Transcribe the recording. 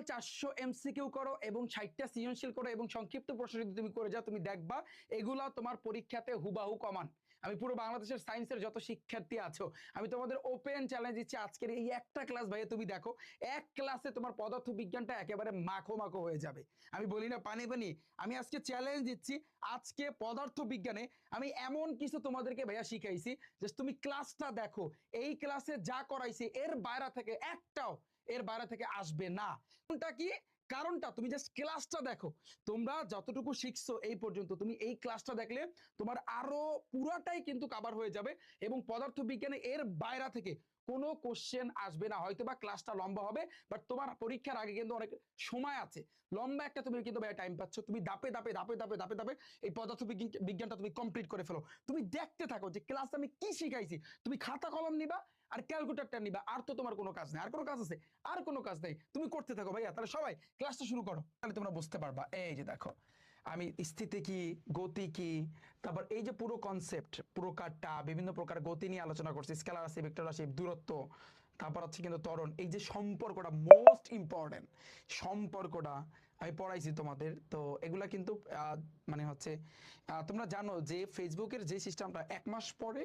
400 MCQ করো এবং 60টা সৃজনশীল করো এবং সংক্ষিপ্ত প্রশ্ন যদি তুমি করে যাও, তুমি দেখবা এগুলা তোমার পরীক্ষাতে হুবাহু কমান। আমি পুরো বাংলাদেশের সায়েন্সের যত শিক্ষার্থী আছো আমি তোমাদের ওপেন চ্যালেঞ্জ দিচ্ছি, আজকের এই একটা ক্লাস ভাইয়া তুমি দেখো, এক ক্লাসে তোমার পদার্থ বিজ্ঞানটা একেবারে মাখো মাখো হয়ে যাবে। আমি বলি না পানি পানি, আমি আজকে চ্যালেঞ্জ দিচ্ছি, আজকে পদার্থ বিজ্ঞানে আমি এমন কিছু তোমাদেরকে ভাইয়া শিখাইছি যে তুমি ক্লাসটা দেখো, এই ক্লাসে যা করাইছি এর বাইরে থেকে আসবে না। কোনটা কি কারণটা তুমি জাস্ট ক্লাসটা দেখো, তোমরা যতটুকু শিখছো এই পর্যন্ত তুমি এই ক্লাসটা দেখলে তোমার আরো পুরাটাই কিন্তু কভার হয়ে যাবে এবং পদার্থ বিজ্ঞানে এর বাইরে থেকে কোনো কোশ্চেন আসবে না। হয়তো বা ক্লাসটা লম্বা হবে, বাট তোমার পরীক্ষার আগে কিন্তু অনেক সময় আছে, লম্বা একটা তুমি কিন্তু ভাই টাইম পাচ্ছ, তুমি দাপে দাপে দাপে দাপে দাপে দাপে এই পদার্থ বিজ্ঞানটা তুমি কমপ্লিট করে ফেলো। তুমি দেখতে থাকো যে ক্লাস আমি কি শিখাইছি, তুমি খাতা কলম নিবা আর ক্যালকুলেটরটা নিবা, আর তো তোমার কোনো কাজ নেই। আর কোনো কাজ আছে? আর কোনো কাজ নেই, তুমি করতে থাকো ভাইয়া। তাহলে সবাই ক্লাসটা শুরু করো, তাহলে তোমরা বুঝতে পারবা। এই যে দেখো, আমি স্থিতি কি, গতি কি, তারপর এই যে পুরো কনসেপ্ট, পুরো কারটা বিভিন্ন প্রকার গতি নিয়ে আলোচনা করছি, স্কেলার রাশি, ভেক্টর রাশি, দূরত্ব, তারপর হচ্ছে কিন্তু ত্বরণ, এই যে সম্পর্কটা মোস্ট ইম্পর্টেন্ট সম্পর্কটা আমি পড়াইছি তোমাদের। তো এগুলা কিন্তু মানে হচ্ছে তোমরা জানো যে ফেসবুকের যে সিস্টেমটা 1 মাস পরে